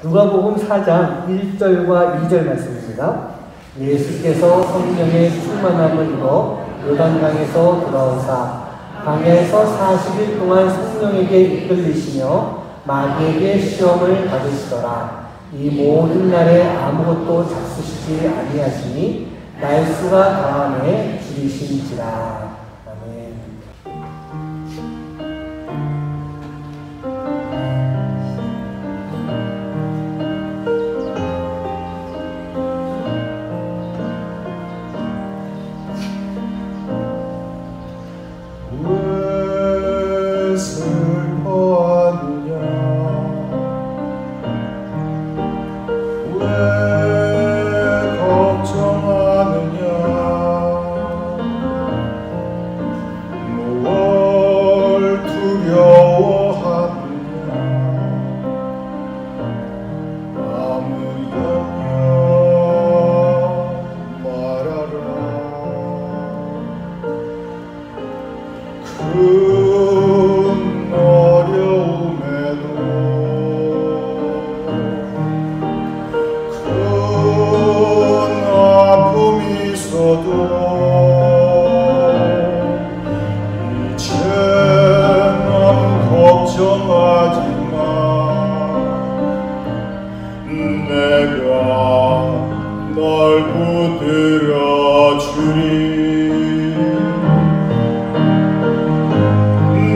누가복음 4장 1절과 2절 말씀입니다. 예수께서 성령의 충만함을 입어 요단강에서 돌아오사 광야에서 40일 동안 성령에게 이끌리시며 마귀에게 시험을 받으시더라. 이 모든 날에 아무것도 잡수시지 아니하시니 날수가 다함에 줄이신지라. 아멘.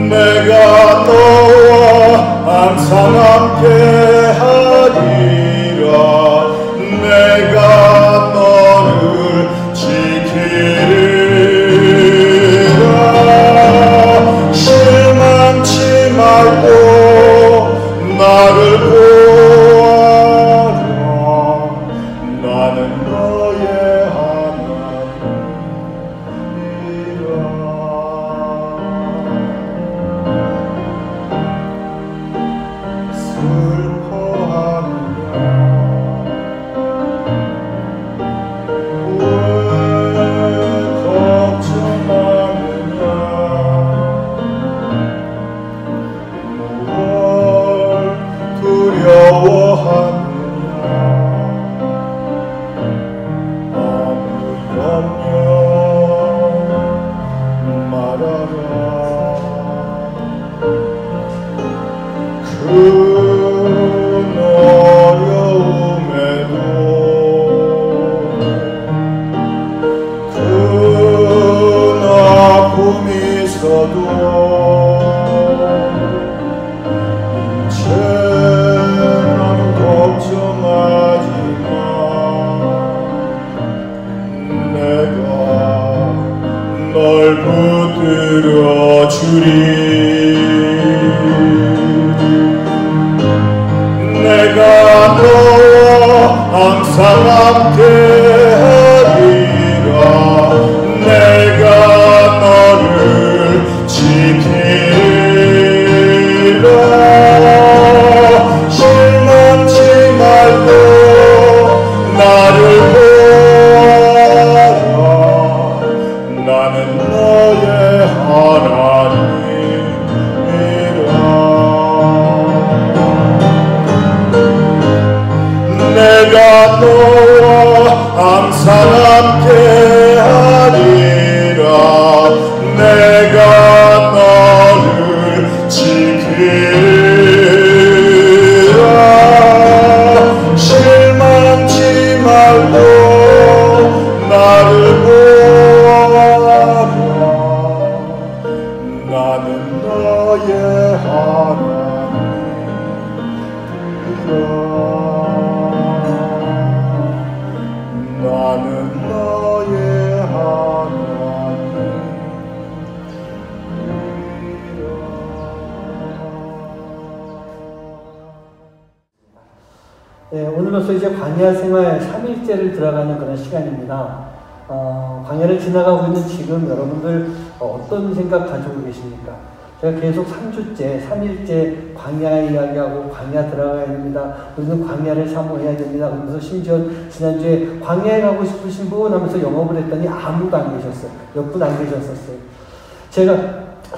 내가 너와 항상 함께하리라. 내가 너를 지키리라. 실망치 말고 나를 보아라. 나는 너의 내가 너와 항상 함께하리라. 내가 너를 지키리라. 실망치 말고 나를 보아라. 나는 너의 하나님이라. 내가 너와 항상 함께하리라. 내가 너를 지키리라. 실망치 말고 나를 보아라. 나는 너의 하나님이라. 나는 너의 하나님이라. 네, 오늘로서 이제 광야 생활 3일째를 들어가는 그런 시간입니다. 광야를 지나가고 있는 지금 여러분들 어떤 생각 가지고 계십니까? 제가 계속 3주째, 3일째 광야 이야기하고 광야 들어가야 됩니다. 우리는 광야를 사모해야 됩니다. 그러면서 심지어 지난주에 광야에 가고 싶으신 분 하면서 영업을 했더니 아무도 안 계셨어요. 몇 분 안 계셨었어요.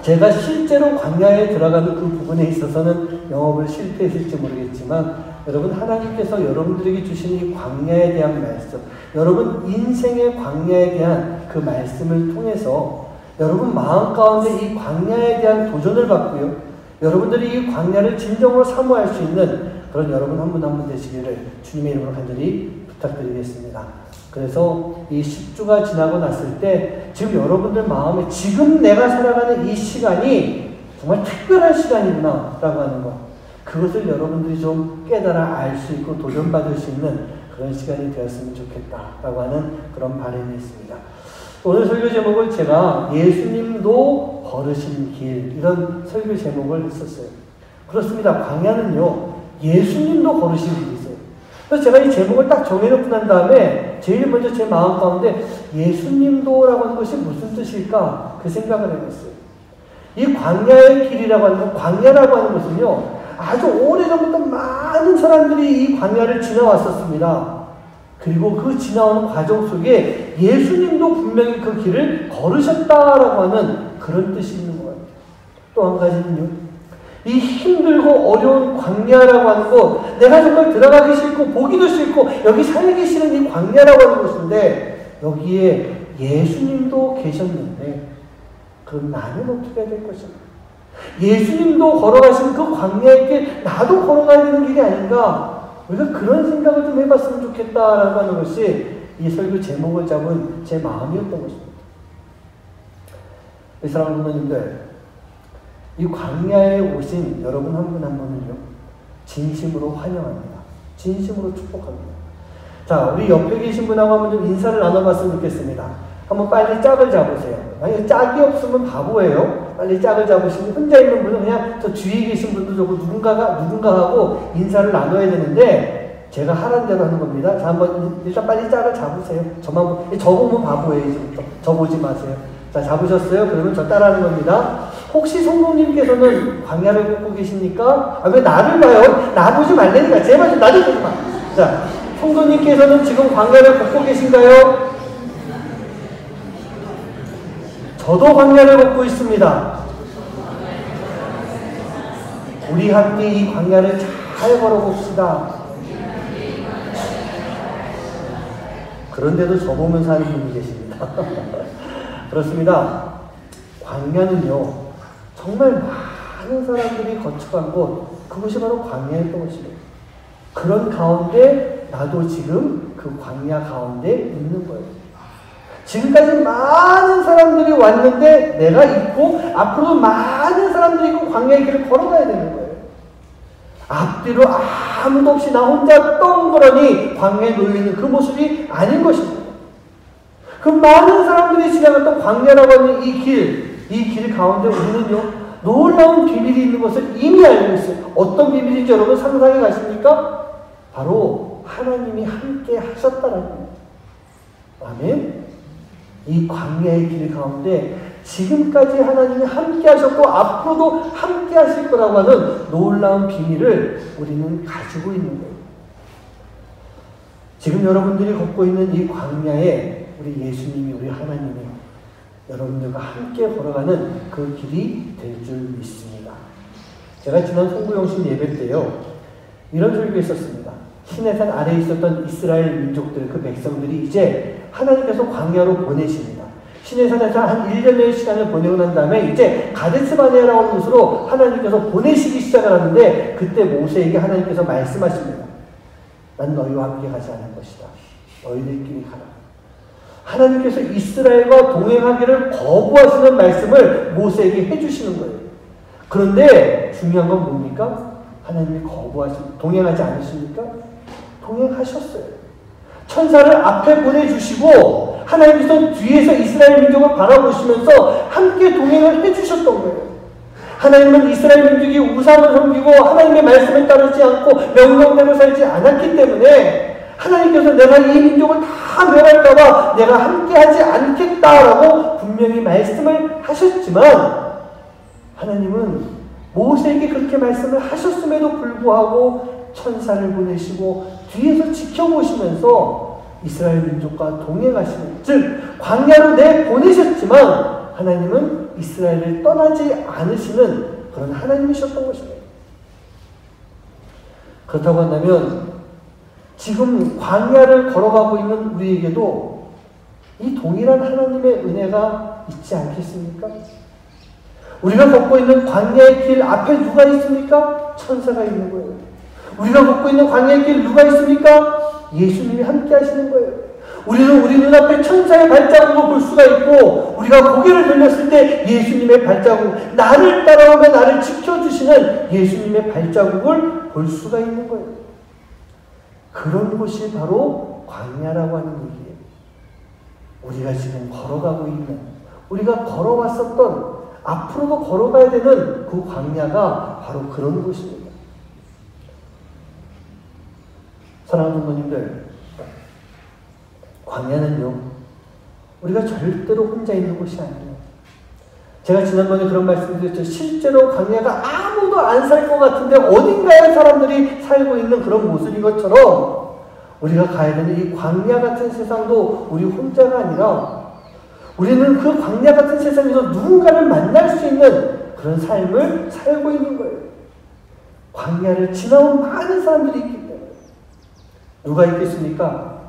제가 실제로 광야에 들어가는 그 부분에 있어서는 영업을 실패했을지 모르겠지만 여러분, 하나님께서 여러분들에게 주신 이 광야에 대한 말씀, 여러분 인생의 광야에 대한 그 말씀을 통해서 여러분 마음 가운데 이 광야에 대한 도전을 받고요, 여러분들이 이 광야를 진정으로 사모할 수 있는 그런 여러분 한 분 한 분 되시기를 주님의 이름으로 간절히 부탁드리겠습니다. 그래서 이 10주가 지나고 났을 때 지금 여러분들 마음에 지금 내가 살아가는 이 시간이 정말 특별한 시간이구나 라고 하는 것, 그것을 여러분들이 좀 깨달아 알 수 있고 도전받을 수 있는 그런 시간이 되었으면 좋겠다라고 하는 그런 바람이 있습니다. 오늘 설교 제목을 제가 예수님도 걸으신 길, 이런 설교 제목을 했었어요. 그렇습니다. 광야는요, 예수님도 걸으신 길이세요. 그래서 제가 이 제목을 딱 정해놓고 난 다음에 제일 먼저 제 마음 가운데 예수님도라고 하는 것이 무슨 뜻일까 그 생각을 해봤어요. 이 광야의 길이라고 하는 것, 광야라고 하는 것은요, 아주 오래전부터 많은 사람들이 이 광야를 지나왔었습니다. 그리고 그 지나오는 과정 속에 예수님도 분명히 그 길을 걸으셨다라고 하는 그런 뜻이 있는 것 같아요. 또 한 가지는요, 이 힘들고 어려운 광야라고 하는 것, 내가 정말 들어가기 싫고 보기도 싫고 여기 살기 싫은 이 광야라고 하는 것인데 여기에 예수님도 계셨는데 그럼 나는 어떻게 해야 될 것인가? 예수님도 걸어가신 그 광야의 길, 나도 걸어가야 되는 길이 아닌가? 우리가 그런 생각을 좀 해봤으면 좋겠다라고 하는 것이 이 설교 제목을 잡은 제 마음이었던 것입니다. 이 사랑하는 부모님들, 이 광야에 오신 여러분 한 분 한 분은요, 진심으로 환영합니다. 진심으로 축복합니다. 자, 우리 옆에 계신 분하고 한번 좀 인사를 나눠봤으면 좋겠습니다. 한번 빨리 짝을 잡으세요. 만약에 짝이 없으면 바보예요. 빨리 짝을 잡으시고, 혼자 있는 분은 그냥 저 뒤에 계신 분도 저거 누군가하고 인사를 나눠야 되는데 제가 하라는 대로 하는 겁니다. 자, 한번 일단 빨리 짝을 잡으세요. 저 보면 바보예요. 이제부터. 저 보지 마세요. 자, 잡으셨어요? 그러면 저 따라하는 겁니다. 혹시 성도님께서는 광야를 걷고 계십니까? 아, 왜 나를 봐요? 나 보지 말라니까. 제발 좀 나 좀 보지 마. 자, 성도님께서는 지금 광야를 걷고 계신가요? 저도 광야를 걷고 있습니다. 우리 함께 이 광야를 잘 걸어봅시다. 그런데도 저 보면서 하는 분이 계십니다. 그렇습니다. 광야는요, 정말 많은 사람들이 거쳐간 곳, 그것이 바로 광야였던 것이에요. 그런 가운데 나도 지금 그 광야 가운데 있는 거예요. 지금까지 많은 사람들이 왔는데 내가 있고 앞으로도 많은 사람들이 있고 광야의 길을 걸어가야 되는 거예요. 앞뒤로 아무도 없이 나 혼자 덩그러니 광야에 놓여있는 그 모습이 아닌 것입니다. 그 많은 사람들이 지나갔던 광야라고 하는 이 길 가운데 우리는요, 놀라운 비밀이 있는 것을 이미 알고 있어요. 어떤 비밀인지 여러분 상상해 가십니까? 바로 하나님이 함께 하셨다는 겁니다. 아멘. 이 광야의 길 가운데 지금까지 하나님이 함께 하셨고 앞으로도 함께 하실 거라고 하는 놀라운 비밀을 우리는 가지고 있는 거예요. 지금 여러분들이 걷고 있는 이 광야에 우리 예수님이, 우리 하나님이 여러분들과 함께 걸어가는 그 길이 될 줄 믿습니다. 제가 지난 송구영신 예배 때요, 이런 설교 했었습니다. 시내산 아래에 있었던 이스라엘 민족들, 그 백성들이 이제 하나님께서 광야로 보내십니다. 시내산에서 한 1년의 시간을 보내고 난 다음에 이제 가데스바네아라고 하는 곳으로 하나님께서 보내시기 시작을 하는데, 그때 모세에게 하나님께서 말씀하십니다. 난 너희와 함께 가지 않을 것이다. 너희들끼리 가라. 하나님께서 이스라엘과 동행하기를 거부하시는 말씀을 모세에게 해주시는 거예요. 그런데 중요한 건 뭡니까? 하나님이 동행하지 않으십니까? 동행하셨어요. 천사를 앞에 보내주시고 하나님께서 뒤에서 이스라엘 민족을 바라보시면서 함께 동행을 해주셨던 거예요. 하나님은 이스라엘 민족이 우상을 섬기고 하나님의 말씀에 따르지 않고 명령대로 살지 않았기 때문에 하나님께서 내가 이 민족을 다 멸할까봐 내가 함께하지 않겠다라고 분명히 말씀을 하셨지만, 하나님은 모세에게 그렇게 말씀을 하셨음에도 불구하고 천사를 보내시고 뒤에서 지켜보시면서 이스라엘 민족과 동행하시는, 즉 광야로 내보내셨지만 하나님은 이스라엘을 떠나지 않으시는 그런 하나님이셨던 것입니다. 그렇다고 한다면 지금 광야를 걸어가고 있는 우리에게도 이 동일한 하나님의 은혜가 있지 않겠습니까? 우리가 걷고 있는 광야의 길 앞에 누가 있습니까? 천사가 있는 거예요. 우리가 걷고 있는 광야의 길 누가 있습니까? 예수님이 함께 하시는 거예요. 우리는 우리 눈앞에 천사의 발자국을 볼 수가 있고, 우리가 고개를 돌렸을 때 예수님의 발자국, 나를 따라오며 나를 지켜주시는 예수님의 발자국을 볼 수가 있는 거예요. 그런 곳이 바로 광야라고 하는 얘기예요. 우리가 지금 걸어가고 있는, 우리가 걸어왔었던, 앞으로도 걸어가야 되는 그 광야가 바로 그런 곳입니다. 사랑하는 성도님들, 광야는요, 우리가 절대로 혼자 있는 곳이 아니에요. 제가 지난번에 그런 말씀 드렸죠. 실제로 광야가 아무도 안 살 것 같은데 어딘가에 사람들이 살고 있는 그런 모습인 것처럼 우리가 가야 되는 이 광야 같은 세상도 우리 혼자가 아니라 우리는 그 광야 같은 세상에서 누군가를 만날 수 있는 그런 삶을 살고 있는 거예요. 광야를 지나온 많은 사람들이 있기 때문에. 누가 있겠습니까?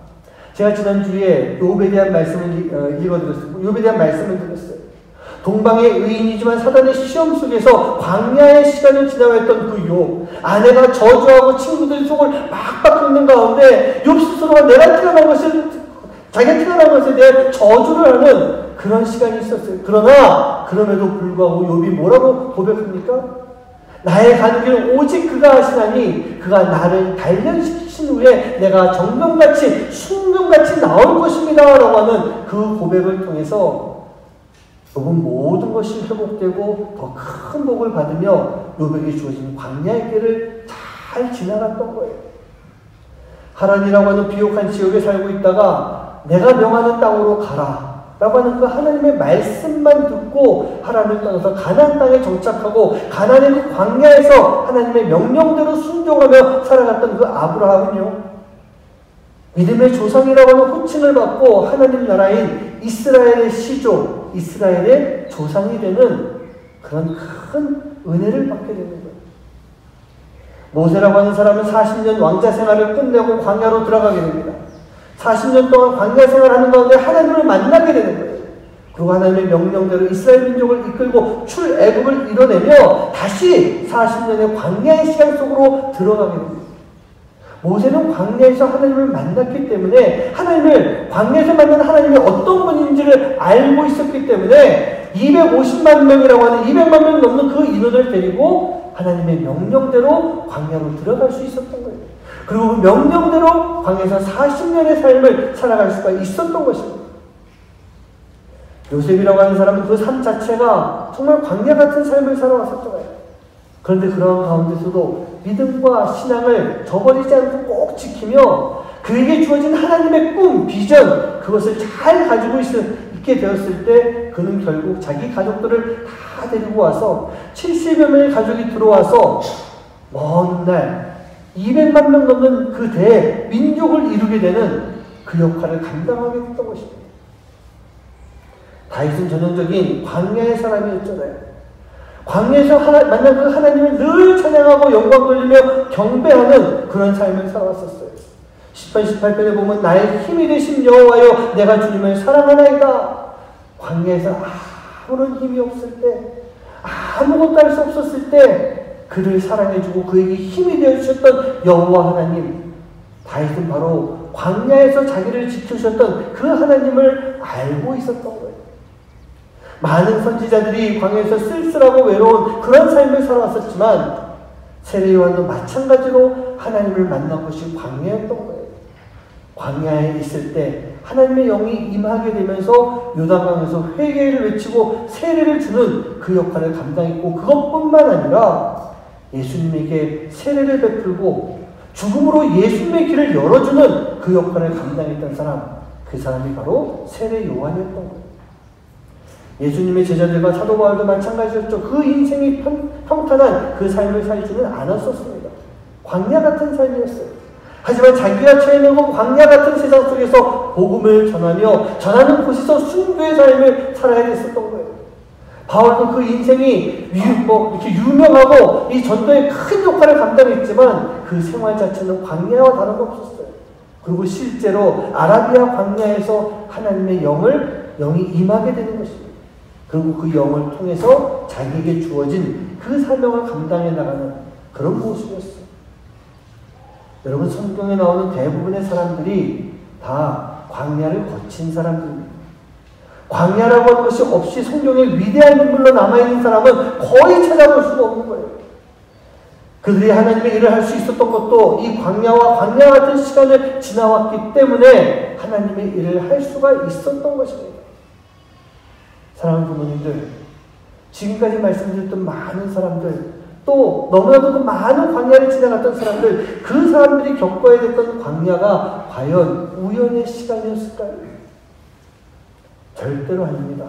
제가 지난주에 욥에 대한 말씀을 읽어드렸어요. 욥에 대한 말씀을 드렸어요. 동방의 의인이지만 사단의 시험 속에서 광야의 시간을 지나왔던 그 욥, 아내가 저주하고 친구들 속을 막박 긁는 가운데 욥 스스로가 내가 태어난 것을, 자기가 태어난 것에 대해 저주를 하는 그런 시간이 있었어요. 그러나 그럼에도 불구하고 욥이 뭐라고 고백합니까? 나의 가는 길은 오직 그가 하시나니 그가 나를 단련시키신 후에 내가 정금같이 순금같이 나올 것입니다 라고 하는 그 고백을 통해서 욥은 모든 것이 회복되고 더 큰 복을 받으며 욥에게 주어진 광야의 길을 잘 지나갔던 거예요. 하란이라고 하는 비옥한 지역에 살고 있다가 내가 명하는 땅으로 가라 라고 하는 그 하나님의 말씀만 듣고 하란을 떠나서 가나안 땅에 정착하고 가나안의 그 광야에서 하나님의 명령대로 순종하며 살아갔던 그 아브라함은요, 믿음의 조상이라고 하는 호칭을 받고 하나님 나라인 이스라엘의 시조, 이스라엘의 조상이 되는 그런 큰 은혜를 받게 되는 거예요. 모세라고 하는 사람은 40년 왕자 생활을 끝내고 광야로 들어가게 됩니다. 40년 동안 광야 생활하는 가운데 하나님을 만나게 되는 거예요. 그리고 하나님의 명령대로 이스라엘 민족을 이끌고 출애굽을 이뤄내며 다시 40년의 광야의 시간 속으로 들어가게 됩니다. 모세는 광야에서 하나님을 만났기 때문에 하나님을, 광야에서 만난 하나님이 어떤 분인지를 알고 있었기 때문에 250만 명이라고 하는 200만 명 넘는 그 인원을 데리고 하나님의 명령대로 광야로 들어갈 수 있었던 거예요. 그리고 그 명령대로 광야에서 40년의 삶을 살아갈 수가 있었던 것입니다. 요셉이라고 하는 사람은 그 삶 자체가 정말 광야 같은 삶을 살아왔었잖아요. 그런데 그러한 가운데서도 믿음과 신앙을 저버리지 않고 꼭 지키며 그에게 주어진 하나님의 꿈, 비전, 그것을 잘 가지고 있게 되었을 때 그는 결국 자기 가족들을 다 데리고 와서 70여 명의 가족이 들어와서 먼 날 200만 명 넘는 그 대민족을 이루게 되는 그 역할을 감당하게 됐던 것입니다. 다윗은 전형적인 광야의 사람이었잖아요. 광야에서 만난 그 하나님을 늘 찬양하고 영광 돌리며 경배하는 그런 삶을 살아왔었어요. 10편 18편에 보면 나의 힘이 되신 여호와여 내가 주님을 사랑하나이다. 광야에서 아무런 힘이 없을 때, 아무것도 할 수 없었을 때 그를 사랑해주고 그에게 힘이 되어주셨던 여호와 하나님, 다윗은 바로 광야에서 자기를 지켜주셨던 그 하나님을 알고 있었던 거예요. 많은 선지자들이 광야에서 쓸쓸하고 외로운 그런 삶을 살아왔었지만 세례 요한도 마찬가지로 하나님을 만난 것이 광야였던 거예요. 광야에 있을 때 하나님의 영이 임하게 되면서 요단강에서 회개를 외치고 세례를 주는 그 역할을 감당했고, 그것뿐만 아니라 예수님에게 세례를 베풀고 죽음으로 예수님의 길을 열어주는 그 역할을 감당했던 사람, 그 사람이 바로 세례 요한이었던 거예요. 예수님의 제자들과 사도 바울도 마찬가지였죠. 그 인생이 평탄한 그 삶을 살지는 않았었습니다. 광야 같은 삶이었어요. 하지만 자기가 처해 있는 그 광야 같은 세상 속에서 복음을 전하며 전하는 곳에서 순교의 삶을 살아야 됐었던 거예요. 바울도 그 인생이 이렇게 유명하고 이 전도에 큰 역할을 감당했지만 그 생활 자체는 광야와 다름없었어요. 그리고 실제로 아라비아 광야에서 하나님의 영이 임하게 되는 것입니다. 그리고 그 영을 통해서 자기에게 주어진 그 사명을 감당해 나가는 그런 모습이었어요. 여러분, 성경에 나오는 대부분의 사람들이 다 광야를 거친 사람들입니다. 광야라고 하는 것이 없이 성경의 위대한 인물로 남아있는 사람은 거의 찾아볼 수가 없는 거예요. 그들이 하나님의 일을 할 수 있었던 것도 이 광야와 광야 같은 시간을 지나왔기 때문에 하나님의 일을 할 수가 있었던 것입니다. 사랑하는 부모님들, 지금까지 말씀드렸던 많은 사람들, 또 너무나도 그 많은 광야를 지나갔던 사람들, 그 사람들이 겪어야 됐던 광야가 과연 우연의 시간이었을까요? 절대로 아닙니다.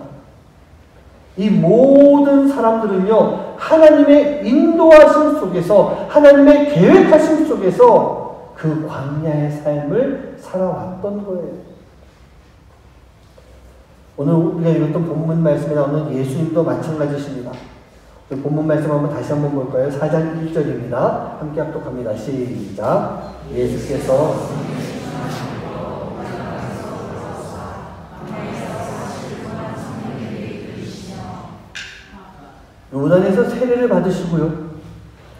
이 모든 사람들은요, 하나님의 인도하심 속에서, 하나님의 계획하심 속에서 그 광야의 삶을 살아왔던 거예요. 오늘 우리가 읽었던 본문 말씀에 나오는 예수님도 마찬가지십니다. 본문 말씀 다시 한번 볼까요? 4장 1절입니다. 함께 합독합니다. 시작. 예수께서 요단에서 세례를 받으시고요,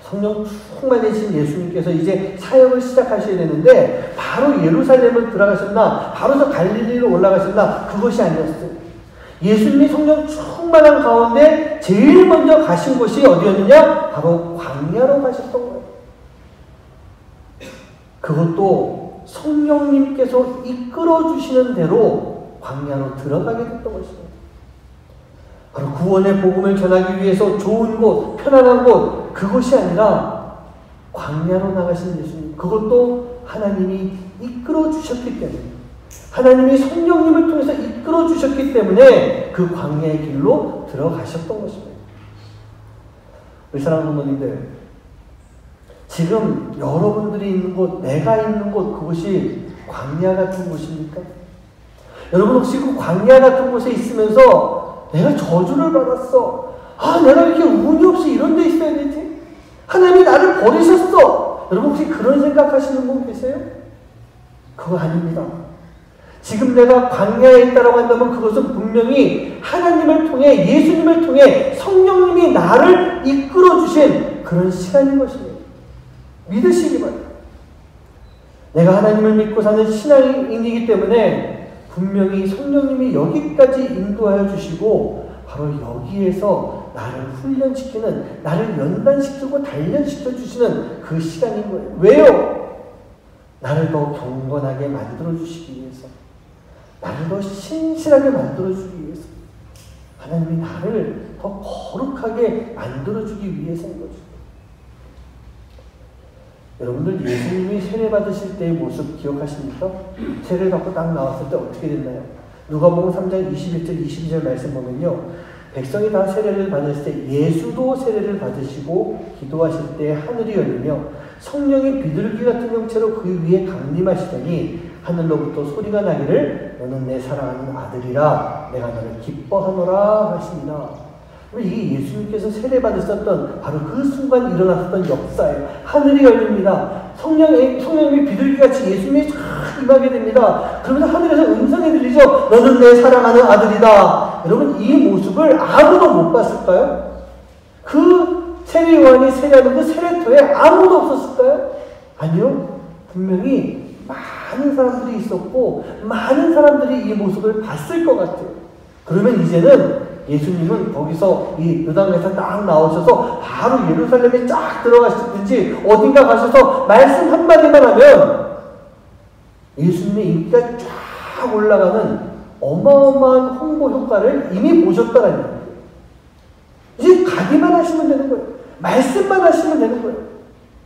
성령 충만해진 예수님께서 이제 사역을 시작하셔야 되는데 바로 예루살렘을 들어가셨나, 바로 저 갈릴리로 올라가셨나, 그것이 아니었어요. 예수님이 성령 충만한 가운데 제일 먼저 가신 곳이 어디였느냐? 바로 광야로 가셨던 거예요. 그것도 성령님께서 이끌어 주시는 대로 광야로 들어가게 됐던 것입니다. 바로 구원의 복음을 전하기 위해서 좋은 곳, 편안한 곳, 그것이 아니라 광야로 나가신 예수님, 그것도 하나님이 이끌어 주셨기 때문에, 하나님이 성령님을 통해서 이끌어 주셨기 때문에 그 광야의 길로 들어가셨던 것입니다. 우리 사랑하는 부모님들, 지금 여러분들이 있는 곳, 내가 있는 곳, 그것이 광야 같은 곳입니까? 여러분, 혹시 그 광야 같은 곳에 있으면서 내가 저주를 받았어, 내가 이렇게 운이 없이 이런 데 있어야 되지? 하나님이 나를 버리셨어. 여러분, 혹시 그런 생각하시는 분 계세요? 그거 아닙니다. 지금 내가 광야에 있다고 한다면 그것은 분명히 하나님을 통해, 예수님을 통해 성령님이 나를 이끌어 주신 그런 시간인 것입니다. 믿으시기 바랍니다. 내가 하나님을 믿고 사는 신앙인이기 때문에 분명히 성령님이 여기까지 인도하여 주시고 바로 여기에서 나를 훈련시키는, 나를 연단시키고 단련시켜 주시는 그 시간인 거예요. 왜요? 나를 더 경건하게 만들어 주시기 위해서, 나를 더 신실하게 만들어 주기 위해서, 하나님이 나를 더 거룩하게 만들어 주기 위해서인 거죠. 여러분들, 예수님이 세례 받으실 때의 모습 기억하십니까? 세례를 받고 딱 나왔을 때 어떻게 됐나요? 누가복음 3장 21절 22절 말씀 보면요, 백성이 다 세례를 받았을 때 예수도 세례를 받으시고 기도하실 때 하늘이 열리며 성령이 비둘기 같은 형체로 그 위에 강림하시더니 하늘로부터 소리가 나기를 너는 내 사랑하는 아들이라 내가 너를 기뻐하노라 하시니라. 이게 예수님께서 세례 받으셨던 바로 그 순간 일어났던 역사예요. 하늘이 열립니다. 성령님이 비둘기같이 예수님이 쫙 임하게 됩니다. 그러면서 하늘에서 음성이 들리죠. 너는 내 사랑하는 아들이다. 여러분, 이 모습을 아무도 못 봤을까요? 그 세례요한이 세례하는 그 세례터에 아무도 없었을까요? 아니요. 분명히 많은 사람들이 있었고 많은 사람들이 이 모습을 봤을 것 같아요. 그러면 이제는 예수님은 거기서 이 요단강에서 딱 나오셔서 바로 예루살렘에 쫙 들어가시든지 어딘가 가셔서 말씀 한마디만 하면 예수님의 인기가 쫙 올라가는 어마어마한 홍보 효과를 이미 보셨다는 거예요. 이제 가기만 하시면 되는 거예요. 말씀만 하시면 되는 거예요.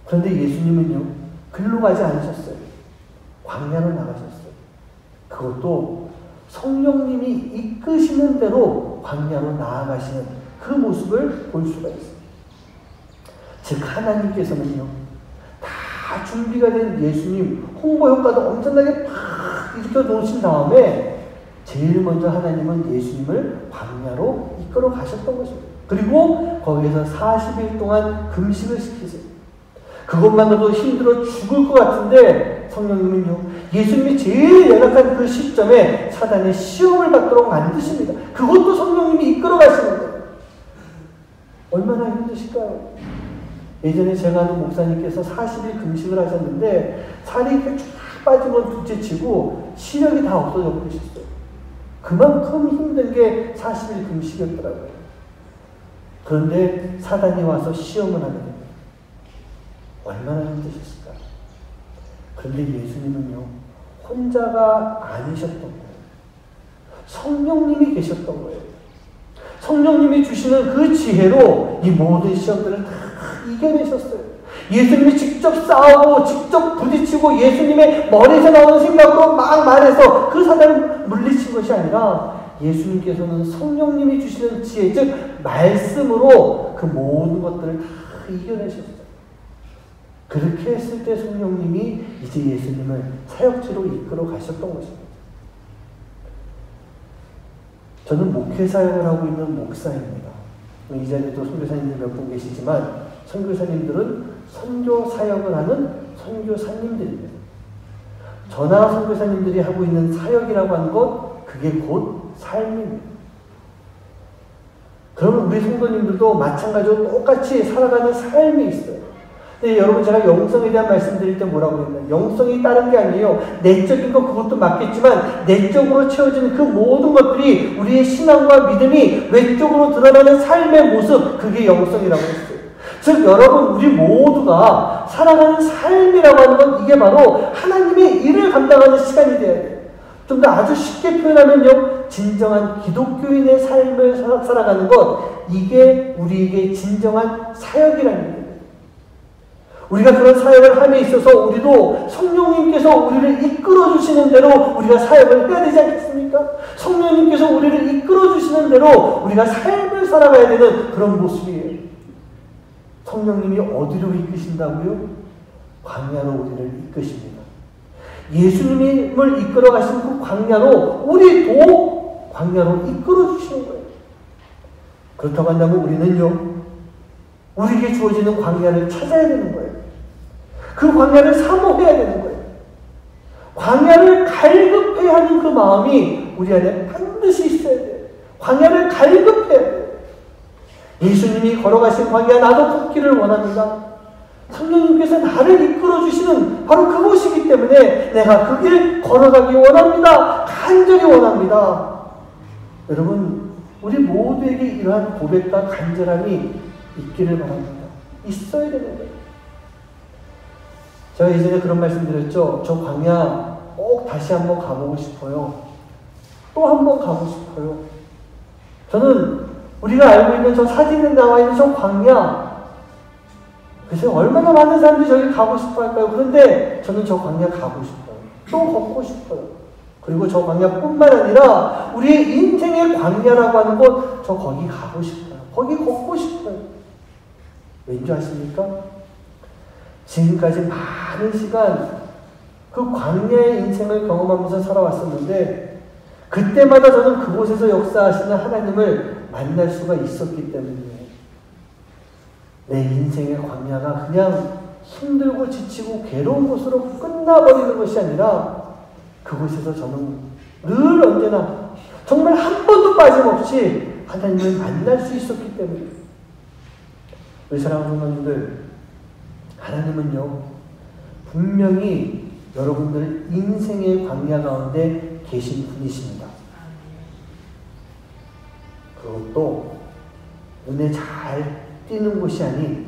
그런데 예수님은요, 글로 가지 않으셨어요. 광야로 나가셨어요. 그것도 성령님이 이끄시는 대로 광야로 나아가시는 그 모습을 볼 수가 있습니다. 즉, 하나님께서는요, 다 준비가 된 예수님 홍보 효과도 엄청나게 팍 일으켜 놓으신 다음에 제일 먼저 하나님은 예수님을 광야로 이끌어 가셨던 것입니다. 그리고 거기에서 40일 동안 금식을 시키세요. 그것만으로도 힘들어 죽을 것 같은데 성령님은요, 예수님이 제일 연약한 그 시점에 사단의 시험을 받도록 만드십니다. 그것도 성령님이 이끌어 가시는 거예요. 얼마나 힘드실까요? 예전에 제가 아는 목사님께서 40일 금식을 하셨는데 살이 이렇게 쫙 빠진 건 둘째치고 시력이 다 없어져 버리셨어요. 그만큼 힘든 게 40일 금식이었더라고요. 그런데 사단이 와서 시험을 하게 됩니다. 얼마나 힘드셨을까? 그런데 예수님은요, 혼자가 아니셨던 거예요. 성령님이 계셨던 거예요. 성령님이 주시는 그 지혜로 이 모든 시험들을 다 이겨내셨어요. 예수님이 직접 싸우고 직접 부딪히고 예수님의 머리에서 나오는 생각으로 막 말해서 그 사단을 물리친 것이 아니라 예수님께서는 성령님이 주시는 지혜, 즉 말씀으로 그 모든 것들을 다 이겨내셨어요. 그렇게 했을 때 성령님이 이제 예수님을 사역지로 이끌어 가셨던 것입니다. 저는 목회 사역을 하고 있는 목사입니다. 이 자리에도 선교사님들 몇 분 계시지만 선교사님들은 선교 사역을 하는 선교사님들입니다. 저나 선교사님들이 하고 있는 사역이라고 하는 것, 그게 곧 삶입니다. 그러면 우리 성도님들도 마찬가지로 똑같이 살아가는 삶이 있어요. 근데 여러분, 제가 영성에 대한 말씀 드릴 때 뭐라고 했나요? 영성이 다른 게 아니에요. 내적인 거 그것도 맞겠지만 내적으로 채워지는 그 모든 것들이 우리의 신앙과 믿음이 외적으로 드러나는 삶의 모습, 그게 영성이라고 했어요. 즉 여러분, 우리 모두가 살아가는 삶이라고 하는 건 이게 바로 하나님의 일을 감당하는 시간이 되어야 돼요. 좀 더 아주 쉽게 표현하면요, 진정한 기독교인의 삶을 살아가는 것, 이게 우리에게 진정한 사역이라는 거예요. 우리가 그런 사역을 함에 있어서 우리도 성령님께서 우리를 이끌어 주시는 대로 우리가 사역을 해야 되지 않겠습니까? 성령님께서 우리를 이끌어 주시는 대로 우리가 삶을 살아가야 되는 그런 모습이에요. 성령님이 어디로 이끄신다고요? 광야로 우리를 이끄십니다. 예수님을 이끌어 가신 그 광야로 우리도 광야로 이끌어 주시는 거예요. 그렇다고 한다면 우리는요, 우리에게 주어지는 광야를 찾아야 되는 거예요. 그 광야를 사모해야 되는 거예요. 광야를 갈급해야 하는 그 마음이 우리 안에 반드시 있어야 돼요. 광야를 갈급해야 돼요. 예수님이 걸어가신 광야, 나도 걷기를 원합니다. 성령님께서 나를 이끌어주시는 바로 그곳이기 때문에 내가 그 길 걸어가기 원합니다. 간절히 원합니다. 여러분, 우리 모두에게 이러한 고백과 간절함이 있기를 바랍니다. 있어야 되는 거예요. 제가 예전에 그런 말씀 드렸죠. 저 광야 꼭 다시 한번 가보고 싶어요. 또 한번 가고 싶어요. 저는 우리가 알고 있는 저 사진에 나와 있는 저 광야, 그래서 얼마나 많은 사람들이 저기 가고 싶어 할까요? 그런데 저는 저 광야 가고 싶어요. 또 걷고 싶어요. 그리고 저 광야뿐만 아니라 우리의 인생의 광야라고 하는 곳, 저 거기 가고 싶어요. 거기 걷고 싶어요. 왠지 아십니까? 지금까지 많은 시간 그 광야의 인생을 경험하면서 살아왔었는데 그때마다 저는 그곳에서 역사하시는 하나님을 만날 수가 있었기 때문이에요. 내 인생의 광야가 그냥 힘들고 지치고 괴로운 곳으로 끝나버리는 것이 아니라 그곳에서 저는 늘 언제나 정말 한 번도 빠짐없이 하나님을 만날 수 있었기 때문이에요. 우리 사랑하는 성도님들, 하나님은요, 분명히 여러분들 인생의 광야 가운데 계신 분이십니다. 그것도 눈에 잘 띄는 곳이 아닌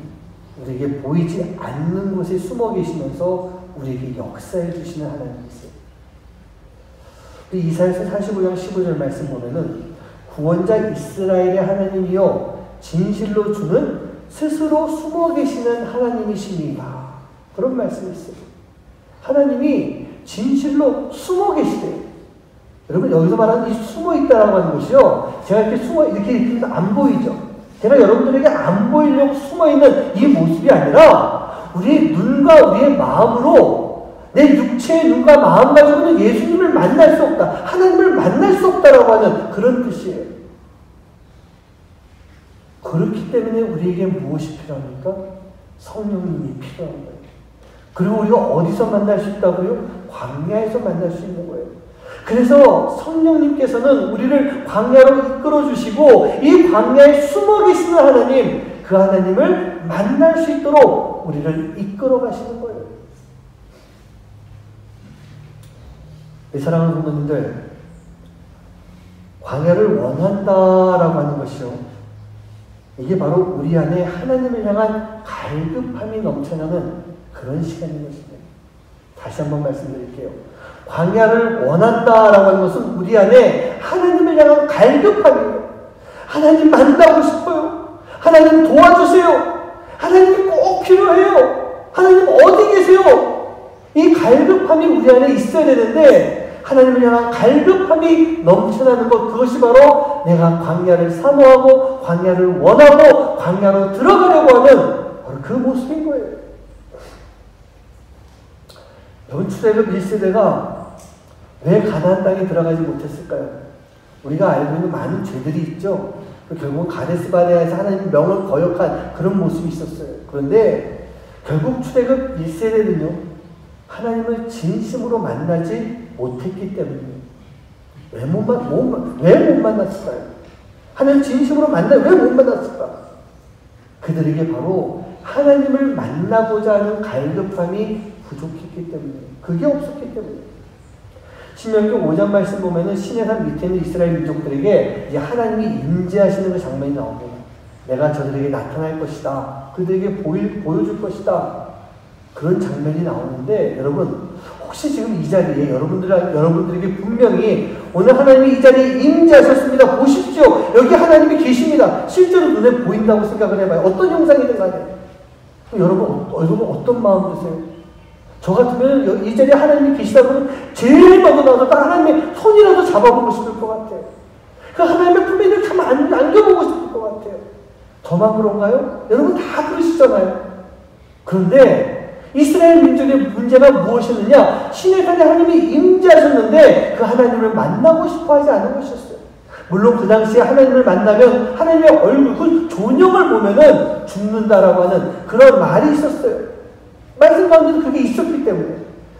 우리에게 보이지 않는 곳에 숨어 계시면서 우리에게 역사해 주시는 하나님이세요. 이사야서 45장 15절 말씀 보면은 구원자 이스라엘의 하나님이요 진실로 주는 스스로 숨어 계시는 하나님이십니다. 그런 말씀이 있어요. 하나님이 진실로 숨어 계시대요. 여러분, 여기서 말하는 이 숨어 있다라고 하는 것이요, 제가 이렇게 이렇게 안 보이죠. 제가 여러분들에게 안 보이려고 숨어 있는 이 모습이 아니라 우리의 눈과 우리의 마음으로 내 육체의 눈과 마음 가지고는 예수님을 만날 수 없다. 하나님을 만날 수 없다라고 하는 그런 뜻이에요. 그렇기 때문에 우리에게 무엇이 필요합니까? 성령님이 필요한 거예요. 그리고 우리가 어디서 만날 수 있다고요? 광야에서 만날 수 있는 거예요. 그래서 성령님께서는 우리를 광야로 이끌어 주시고 이 광야에 숨어 계시는 하나님, 그 하나님을 만날 수 있도록 우리를 이끌어 가시는 거예요. 사랑하는 성도님들, 광야를 원한다라고 하는 것이요, 이게 바로 우리 안에 하나님을 향한 갈급함이 넘쳐나는 그런 시간인 것입니다. 다시 한번 말씀드릴게요. 광야를 원한다라고 하는 것은 우리 안에 하나님을 향한 갈급함이에요. 하나님 만나고 싶어요. 하나님 도와주세요. 하나님이 꼭 필요해요. 하나님 어디 계세요? 이 갈급함이 우리 안에 있어야 되는데, 하나님을 향한 갈급함이 넘쳐나는 것, 그것이 바로 내가 광야를 사모하고 광야를 원하고 광야로 들어가려고 하는 바로 그 모습인 거예요. 여러분, 출애굽 1세대가 왜 가나안 땅에 들어가지 못했을까요? 우리가 알고 있는 많은 죄들이 있죠. 결국 가데스 바네아에서 하나님 명을 거역한 그런 모습이 있었어요. 그런데 결국 출애굽 1세대는요, 하나님을 진심으로 만나지 못했기 때문이에요. 왜 못 만났을까요? 하나님 진심으로 왜 못 만났을까? 그들에게 바로 하나님을 만나고자 하는 갈급함이 부족했기 때문이에요. 그게 없었기 때문이에요. 신명기 5장 말씀 보면은 신의 산 밑에 있는 이스라엘 민족들에게 이제 하나님이 임재하시는 그 장면이 나옵니다. 내가 저들에게 나타날 것이다. 그들에게 보여줄 것이다. 그런 장면이 나오는데, 여러분, 혹시 지금 이 자리에 여러분들에게 분명히 오늘 하나님이 이 자리에 임재하셨습니다. 보십시오. 여기 하나님이 계십니다. 실제로 눈에 보인다고 생각을 해봐요. 어떤 형상이든 간에. 여러분 어떤 마음 드세요? 저 같으면 이 자리에 하나님이 계시다 그러면 제일 먼저 나와서 하나님의 손이라도 잡아보고 싶을 것 같아요. 그 하나님의 품에를 참 안겨보고 싶을 것 같아요. 저만 그런가요? 여러분 다 그러시잖아요. 그런데 이스라엘 민족의 문제가 무엇이었느냐? 신의 산에 하나님이 임재하셨는데 그 하나님을 만나고 싶어 하지 않은 것이었어요. 물론 그 당시에 하나님을 만나면 하나님의 얼굴, 그 존영을 보면은 죽는다라고 하는 그런 말이 있었어요. 말씀 가운데도 그게 있었기 때문에.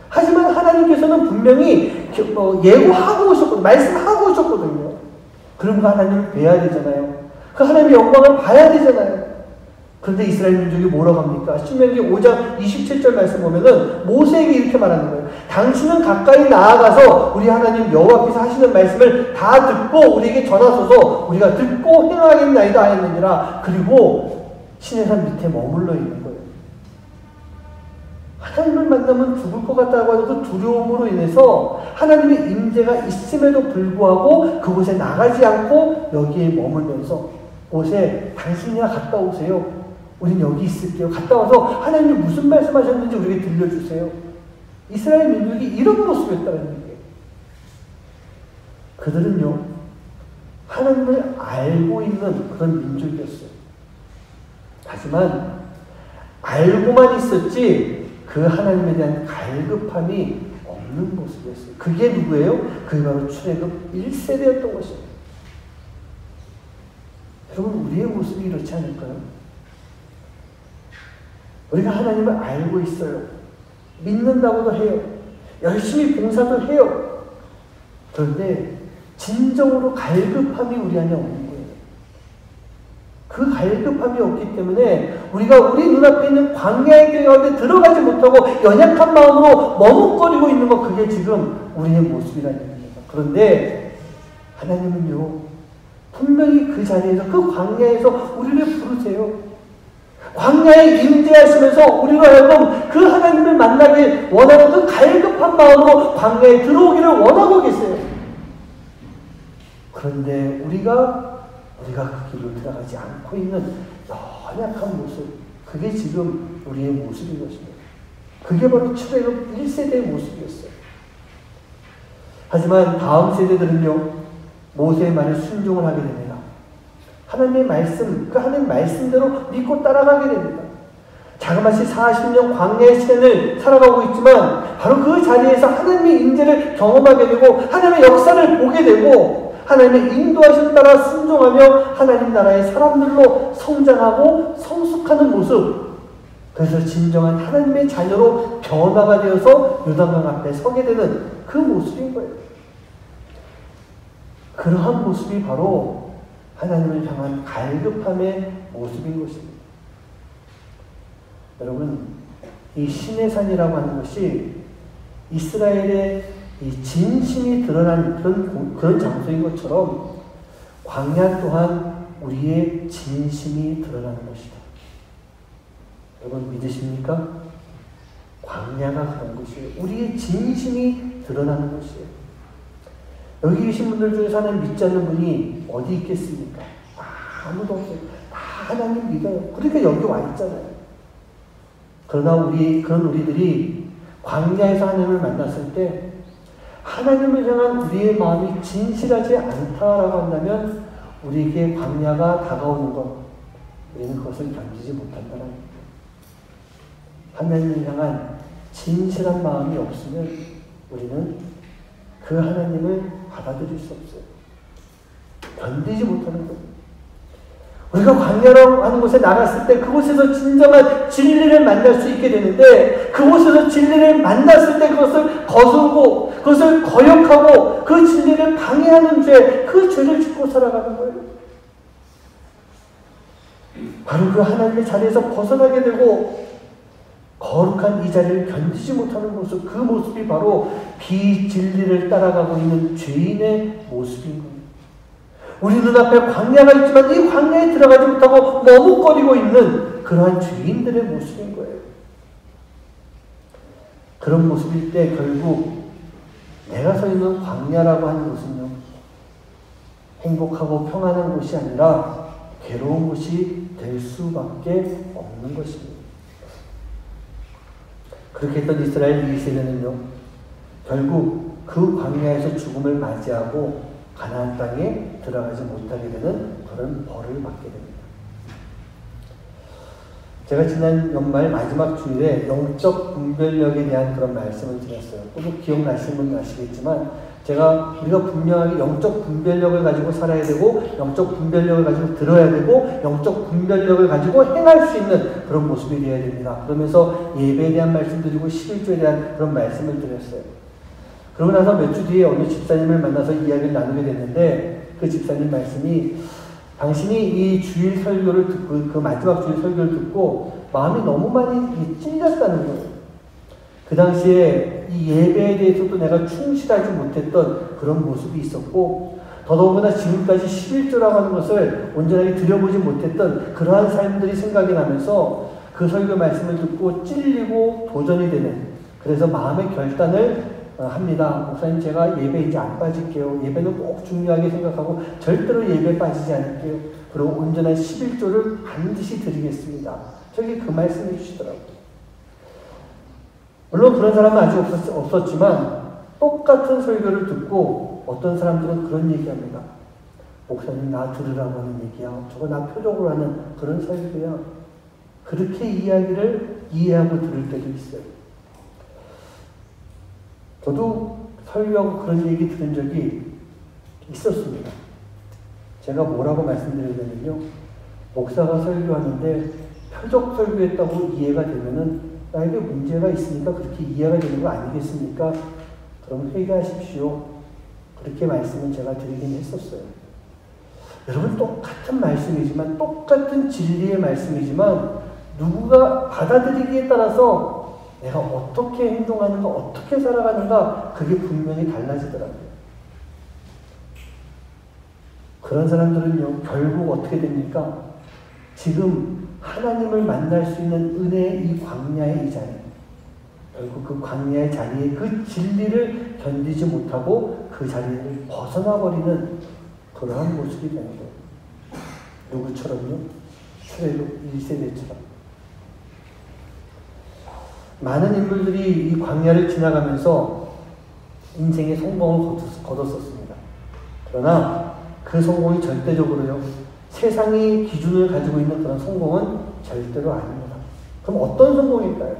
하지만 하나님께서는 분명히 예고하고 오셨거든요. 말씀하고 오셨거든요. 그럼 그 하나님을 뵈야 되잖아요. 그 하나님의 영광을 봐야 되잖아요. 그런데 이스라엘 민족이 뭐라고 합니까? 신명기 5장 27절 말씀 보면은 모세에게 이렇게 말하는 거예요. 당신은 가까이 나아가서 우리 하나님 여호와께서 하시는 말씀을 다 듣고 우리에게 전하소서 우리가 듣고 행하겠나이다 하였느니라. 그리고 신의 산 밑에 머물러 있는 거예요. 하나님을 만나면 죽을 것 같다고 하는 그 두려움으로 인해서 하나님의 임재가 있음에도 불구하고 그곳에 나가지 않고 여기에 머물면서 곳에 당신이나 갔다 오세요. 우린 여기 있을게요. 갔다 와서 하나님이 무슨 말씀하셨는지 우리에게 들려주세요. 이스라엘 민족이 이런 모습이었다는 얘기예요. 그들은요, 하나님을 알고 있는 그런 민족이었어요. 하지만 알고만 있었지 그 하나님에 대한 갈급함이 없는 모습이었어요. 그게 누구예요? 그게 바로 출애굽 1세대였던 것입니다. 여러분, 우리의 모습이 이렇지 않을까요? 우리가 하나님을 알고 있어요. 믿는다고도 해요. 열심히 봉사도 해요. 그런데 진정으로 갈급함이 우리 안에 없는 거예요. 그 갈급함이 없기 때문에 우리가 우리 눈앞에 있는 광야의 길 가운데 들어가지 못하고 연약한 마음으로 머뭇거리고 있는 것, 그게 지금 우리의 모습이라는 얘기입니다. 그런데 하나님은요, 분명히 그 자리에서, 그 광야에서 우리를 부르세요. 광야에 임재하시면서 우리로 하여금 그 하나님을 만나길 원하는 그 갈급한 마음으로 광야에 들어오기를 원하고 계세요. 그런데 우리가 그 길로 들어가지 않고 있는 연약한 모습, 그게 지금 우리의 모습인 것입니다. 그게 바로 출애굽 1세대의 모습이었어요. 하지만 다음 세대들은요, 모세의 말에 순종을 하게 됩니다. 하나님의 말씀, 그 하나님 말씀대로 믿고 따라가게 됩니다. 자그마치 40년 광야의 시간을 살아가고 있지만 바로 그 자리에서 하나님의 임재를 경험하게 되고 하나님의 역사를 보게 되고 하나님의 인도하심을 따라 순종하며 하나님 나라의 사람들로 성장하고 성숙하는 모습, 그래서 진정한 하나님의 자녀로 변화가 되어서 요단강 앞에 서게 되는 그 모습인 거예요. 그러한 모습이 바로 하나님을 향한 갈급함의 모습인 것입니다. 여러분, 이 신의 산이라고 하는 것이 이스라엘의 이 진심이 드러난 그런 장소인 것처럼 광야 또한 우리의 진심이 드러나는 것이다. 여러분 믿으십니까? 광야가 그런 것이에요. 우리의 진심이 드러나는 것이에요. 여기 계신 분들 중에서 하나님 믿지 않는 분이 어디 있겠습니까? 아무도 없어요. 다 하나님 믿어요. 그러니까 여기 와 있잖아요. 그러나 그런 우리들이 광야에서 하나님을 만났을 때 하나님을 향한 우리의 마음이 진실하지 않다라고 한다면 우리에게 광야가 다가오는 것, 우리는 그것을 견디지 못한다는 거예요. 하나님을 향한 진실한 마음이 없으면 우리는 그 하나님을 받아들일 수 없어요. 견디지 못하는 거예요. 우리가 광야라고 하는 곳에 나갔을 때 그곳에서 진정한 진리를 만날 수 있게 되는데 그곳에서 진리를 만났을 때 그것을 거스르고 그것을 거역하고 그 진리를 방해하는 죄, 그 죄를 짓고 살아가는 거예요. 바로 그 하나님의 자리에서 벗어나게 되고 거룩한 이 자리를 견디지 못하는 모습, 그 모습이 바로 비진리를 따라가고 있는 죄인의 모습인 거예요. 우리 눈앞에 광야가 있지만 이 광야에 들어가지 못하고 머뭇거리고 있는 그러한 죄인들의 모습인 거예요. 그런 모습일 때 결국 내가 서 있는 광야라고 하는 곳은요, 행복하고 평안한 곳이 아니라 괴로운 곳이 될 수밖에 없는 것입니다. 그렇게 했던 이스라엘 2세대는요, 결국 그 광야에서 죽음을 맞이하고 가나안 땅에 들어가지 못하게 되는 그런 벌을 받게 됩니다. 제가 지난 연말 마지막 주일에 영적 분별력에 대한 그런 말씀을 드렸어요. 또 기억나시는 분은 아시겠지만 우리가 분명하게 영적 분별력을 가지고 살아야 되고 영적 분별력을 가지고 들어야 되고 영적 분별력을 가지고 행할 수 있는 그런 모습이 되어야 됩니다. 그러면서 예배에 대한 말씀 드리고 11조에 대한 그런 말씀을 드렸어요. 그러고 나서 몇 주 뒤에 어느 집사님을 만나서 이야기를 나누게 됐는데 그 집사님 말씀이 당신이 이 주일 설교를 듣고 그 마지막 주일 설교를 듣고 마음이 너무 많이 찔렸다는 거예요. 그 당시에 이 예배에 대해서도 내가 충실하지 못했던 그런 모습이 있었고 더더군다나 지금까지 11조라고 하는 것을 온전하게 들여보지 못했던 그러한 삶들이 생각이 나면서 그 설교 말씀을 듣고 찔리고 도전이 되는, 그래서 마음의 결단을 합니다. 목사님, 제가 예배 이제 안 빠질게요. 예배는 꼭 중요하게 생각하고 절대로 예배 빠지지 않을게요. 그리고 온전한 11조를 반드시 드리겠습니다. 저기 그 말씀해 주시더라고요. 물론 그런 사람은 아직 없었지만 똑같은 설교를 듣고 어떤 사람들은 그런 얘기합니다. 목사님, 나 들으라고 하는 얘기야. 저거 나 표적으로 하는 그런 설교야. 그렇게 이야기를 이해하고 들을 때도 있어요. 저도 설교하고 그런 얘기 들은 적이 있었습니다. 제가 뭐라고 말씀드리냐면요, 목사가 설교하는데 표적 설교했다고 이해가 되면은 나에게 문제가 있으니까 그렇게 이해가 되는 거 아니겠습니까? 그럼 회개하십시오. 그렇게 말씀을 제가 드리긴 했었어요. 여러분, 똑같은 말씀이지만, 똑같은 진리의 말씀이지만 누구가 받아들이기에 따라서 내가 어떻게 행동하는가, 어떻게 살아가는가, 그게 분명히 달라지더라고요. 그런 사람들은요, 결국 어떻게 됩니까? 지금 하나님을 만날 수 있는 은혜의 이 광야의 이 자리, 결국 그 광야의 자리에 그 진리를 견디지 못하고 그 자리를 벗어나버리는 그러한 모습이 되는 거예요. 누구처럼요? 출애굽 1세대처럼. 많은 인물들이 이 광야를 지나가면서 인생의 성공을 거뒀었습니다. 그러나 그 성공이 절대적으로요, 세상이 기준을 가지고 있는 그런 성공은 절대로 아닙니다. 그럼 어떤 성공일까요?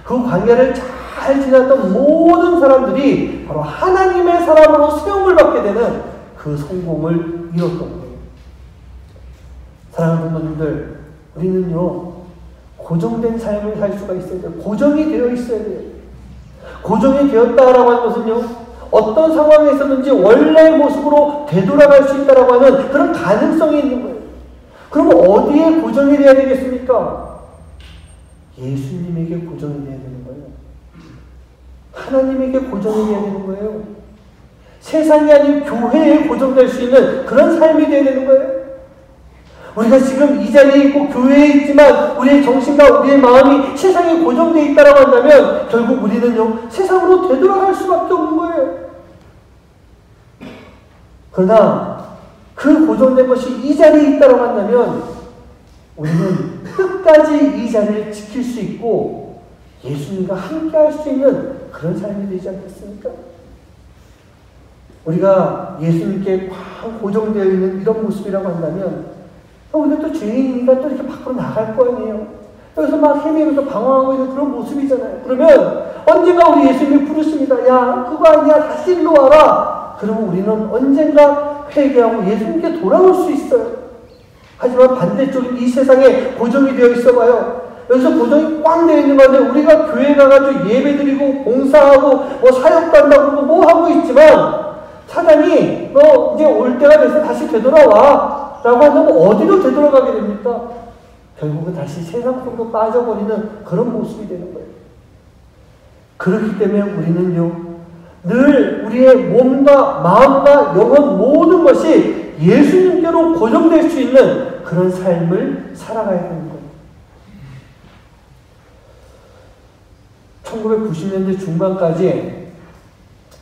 그 광야를 잘 지났던 모든 사람들이 바로 하나님의 사람으로 수용을 받게 되는 그 성공을 이뤘던 거예요. 사랑하는 부모님들, 우리는요, 고정된 삶을 살 수가 있어야 돼요. 고정이 되어 있어야 돼요. 고정이 되었다라고 하는 것은요, 어떤 상황에 있었는지 원래의 모습으로 되돌아갈 수 있다라고 하는 그런 가능성이 있는 거예요. 그럼 어디에 고정이 돼야 되겠습니까? 예수님에게 고정이 돼야 되는 거예요. 하나님에게 고정이 돼야 되는 거예요. 세상이 아닌 교회에 고정될 수 있는 그런 삶이 돼야 되는 거예요. 우리가 지금 이 자리에 있고 교회에 있지만 우리의 정신과 우리의 마음이 세상에 고정되어 있다고 한다면 결국 우리는요, 세상으로 되돌아갈 수밖에 없는 거예요. 그러나 그 고정된 것이 이 자리에 있다고 한다면 우리는 끝까지 이 자리를 지킬 수 있고 예수님과 함께 할 수 있는 그런 삶이 되지 않겠습니까? 우리가 예수님께 꽉 고정되어 있는 이런 모습이라고 한다면 우리가 또 죄인이니까 또 이렇게 밖으로 나갈 거 아니에요. 여기서 막 헤매면서 방황하고 있는 그런 모습이잖아요. 그러면 언젠가 우리 예수님이 부르십니다. 야, 그거 아니야. 다시 일로 와라. 그러면 우리는 언젠가 회개하고 예수님께 돌아올 수 있어요. 하지만 반대쪽 이 세상에 고정이 되어 있어 봐요. 여기서 고정이 꽉 되어 있는 건데 우리가 교회 가가지고 예배 드리고 봉사하고 뭐 사역도 한다고 뭐 하고 있지만 사단이 너 이제 올 때가 돼서 다시 되돌아와 라고 한다면 어디로 되돌아가게 됩니까? 결국은 다시 세상 속으로 빠져버리는 그런 모습이 되는 거예요. 그렇기 때문에 우리는요, 늘 우리의 몸과 마음과 영혼 모든 것이 예수님께로 고정될 수 있는 그런 삶을 살아가야 되는 거예요. 1990년대 중반까지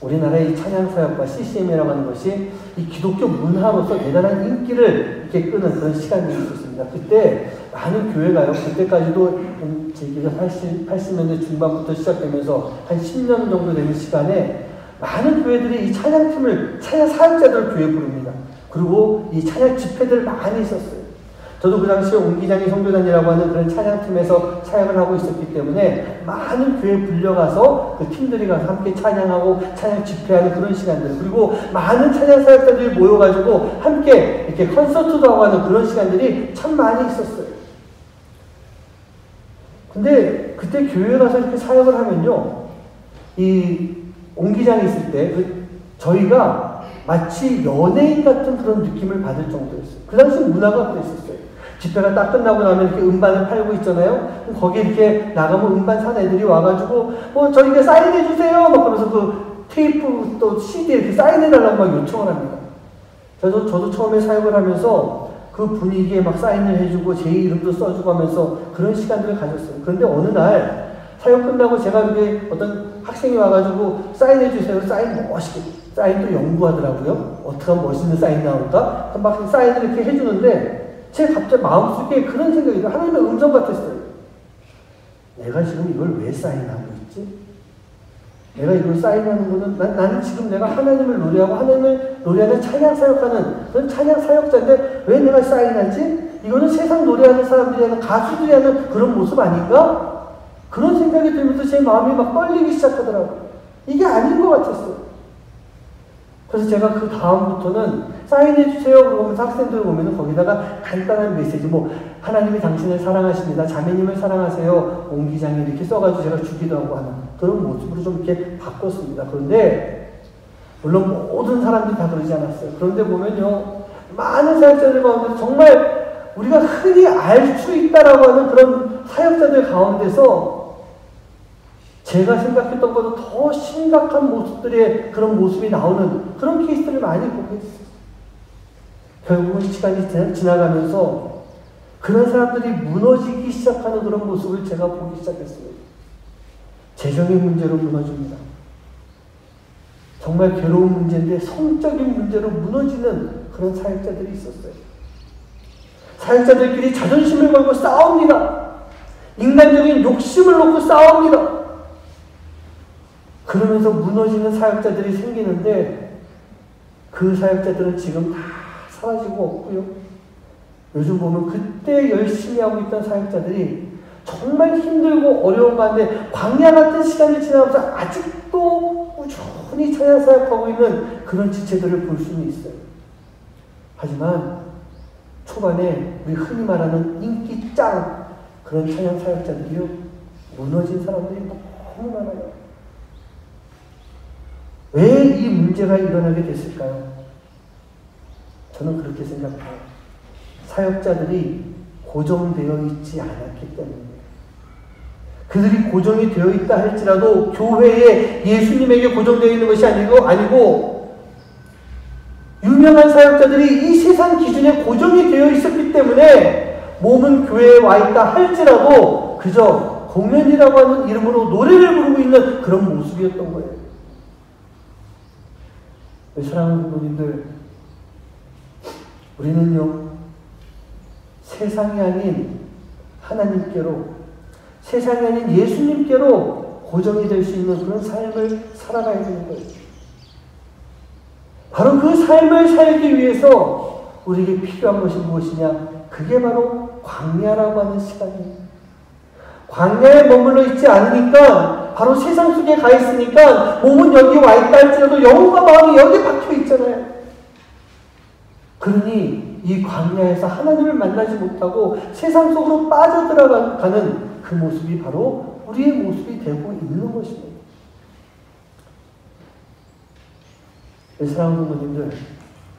우리나라의 찬양사역과 CCM이라고 하는 것이 이 기독교 문화로서 대단한 인기를 이렇게 끄는 그런 시간이 있었습니다. 그때 많은 교회가요, 그때까지도 80년대 중반부터 시작되면서 한 10년 정도 되는 시간에 많은 교회들이 이 찬양팀을, 찬양 사역자들을 교회에 부릅니다. 그리고 이 찬양 집회들 많이 있었어요. 저도 그 당시에 옹기장이 성교단이라고 하는 그런 찬양팀에서 사역을 하고 있었기 때문에 많은 교회에 불려가서 그 팀들이 가서 함께 찬양하고 찬양 집회하는 그런 시간들, 그리고 많은 찬양 사역자들이 모여가지고 함께 이렇게 콘서트도 하고 하는 그런 시간들이 참 많이 있었어요. 근데 그때 교회에 가서 이렇게 사역을 하면요, 이 옹기장이 있을 때 저희가 마치 연예인 같은 그런 느낌을 받을 정도였어요. 그 당시 문화가 그랬었어요. 집회가 딱 끝나고 나면 이렇게 음반을 팔고 있잖아요. 거기에 이렇게 나가면 음반 산 애들이 와가지고 저희가 사인해주세요 막 그러면서 그 테이프 또 CD 이렇게 사인해달라고 막 요청을 합니다. 저도 처음에 사역을 하면서 그 분위기에 막 사인을 해주고 제 이름도 써주고 하면서 그런 시간들을 가졌어요. 그런데 어느 날 사역 끝나고 제가 이렇게 어떤 학생이 와가지고 사인해주세요. 사인 멋있게, 사인도 연구하더라고요. 어떻게 하면 멋있는 사인 나올까? 막 사인을 이렇게 해주는데 제 갑자기 마음속에 그런 생각이 들어요. 하나님의 음성 같았어요. 내가 지금 이걸 왜 사인하고 있지? 내가 이걸 사인하는 거는 나는 지금 내가 하나님을 노래하고 하나님을 노래하는 찬양 사역하는 그런 찬양 사역자인데 왜 내가 사인하지? 이거는 세상 노래하는 사람들이 하는 가수들이 하는 그런 모습 아닌가? 그런 생각이 들면서 제 마음이 막 떨리기 시작하더라고요. 이게 아닌 것 같았어요. 그래서 제가 그 다음부터는 사인해주세요 그러면서 학생들 보면은 거기다가 간단한 메시지, 하나님이 당신을 사랑하십니다. 자매님을 사랑하세요. 옹기장에 이렇게 써가지고 제가 주기도 하고 하는 그런 모습으로 좀 이렇게 바꿨습니다. 그런데, 물론 모든 사람들이 다 그러지 않았어요. 그런데 보면요, 많은 사역자들 가운데 정말 우리가 흔히 알 수 있다라고 하는 그런 사역자들 가운데서 제가 생각했던 것보다 더 심각한 모습들의 그런 모습이 나오는 그런 케이스들을 많이 보게 됐어요. 결국은 시간이 지나가면서 그런 사람들이 무너지기 시작하는 그런 모습을 제가 보기 시작했습니다. 재정의 문제로 무너집니다. 정말 괴로운 문제인데 성적인 문제로 무너지는 그런 사역자들이 있었어요. 사역자들끼리 자존심을 걸고 싸웁니다. 인간적인 욕심을 놓고 싸웁니다. 그러면서 무너지는 사역자들이 생기는데 그 사역자들은 지금 다 사라지고 없고요. 요즘 보면 그때 열심히 하고 있던 사역자들이 정말 힘들고 어려운 가운데 광야 같은 시간을 지나면서 아직도 꾸준히 찬양 사역하고 있는 그런 지체들을 볼 수는 있어요. 하지만 초반에 우리 흔히 말하는 인기 짱 그런 찬양 사역자들이요 무너진 사람들이 너무 많아요. 왜 이 문제가 일어나게 됐을까요? 저는 그렇게 생각해요. 사역자들이 고정되어 있지 않았기 때문입니다. 그들이 고정이 되어 있다 할지라도 교회에 예수님에게 고정되어 있는 것이 아니고 유명한 사역자들이 이 세상 기준에 고정이 되어 있었기 때문에 몸은 교회에 와 있다 할지라도 그저 공연이라고 하는 이름으로 노래를 부르고 있는 그런 모습이었던 거예요. 사랑하는 부모님들, 우리는요 세상이 아닌 하나님께로, 세상이 아닌 예수님께로 고정이 될 수 있는 그런 삶을 살아가야 되는 거예요. 바로 그 삶을 살기 위해서 우리에게 필요한 것이 무엇이냐? 그게 바로 광야라고 하는 시간이에요. 광야에 머물러 있지 않으니까, 바로 세상 속에 가 있으니까 몸은 여기 와 있다 할지라도 영혼과 마음이 여기 박혀 있잖아요. 그러니 이 광야에서 하나님을 만나지 못하고 세상 속으로 빠져들어가는 그 모습이 바로 우리의 모습이 되고 있는 것입니다. 사랑하는 부모님들,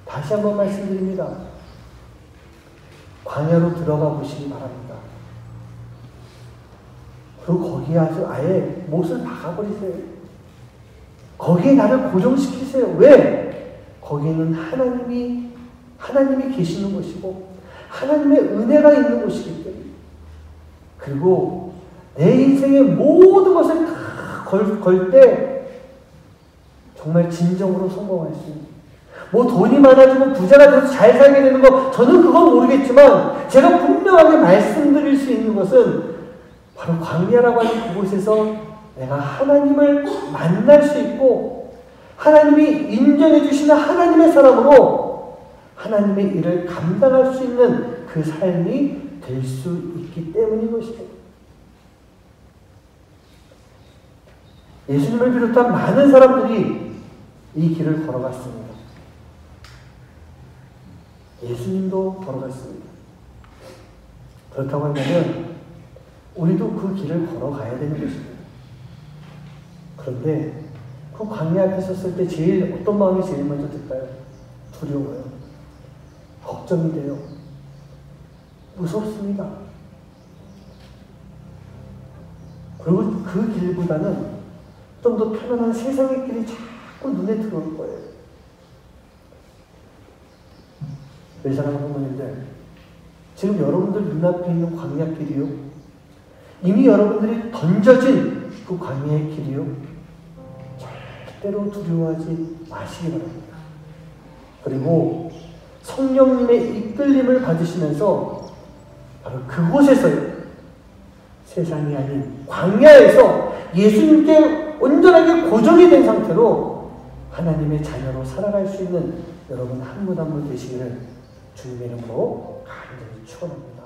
다시 한번 말씀드립니다. 광야로 들어가 보시기 바랍니다. 그리고 거기에 아예 못을 박아버리세요. 거기에 나를 고정시키세요. 왜? 거기에는 하나님이 계시는 곳이고 하나님의 은혜가 있는 곳이기 때문에, 그리고 내 인생의 모든 것을 다 걸 때 정말 진정으로 성공할 수 있는, 뭐 돈이 많아지고 부자가 돼서 잘 살게 되는 거 저는 그건 모르겠지만 제가 분명하게 말씀드릴 수 있는 것은 바로 광야라고 하는 그곳에서 내가 하나님을 만날 수 있고 하나님이 인정해 주시는 하나님의 사람으로 하나님의 일을 감당할 수 있는 그 삶이 될 수 있기 때문인 것이죠. 예수님을 비롯한 많은 사람들이 이 길을 걸어갔습니다. 예수님도 걸어갔습니다. 그렇다고 하면 우리도 그 길을 걸어가야 되는 것입니다. 그런데 그 광야 앞에 섰을 때 어떤 마음이 제일 먼저 들까요? 두려워요. 걱정이 돼요. 무섭습니다. 그리고 그 길보다는 좀 더 편안한 세상의 길이 자꾸 눈에 들어올 거예요. 내 사랑하는 부모님들, 지금 여러분들 눈앞에 있는 광야길이요, 이미 여러분들이 던져진 그 광야의 길이요, 절대로 두려워하지 마시기 바랍니다. 그리고 성령님의 이끌림을 받으시면서 바로 그곳에서요, 세상이 아닌 광야에서 예수님께 온전하게 고정이 된 상태로 하나님의 자녀로 살아갈 수 있는 여러분 한 분 한 분 되시기를 주님의 이름으로 간절히 축원합니다.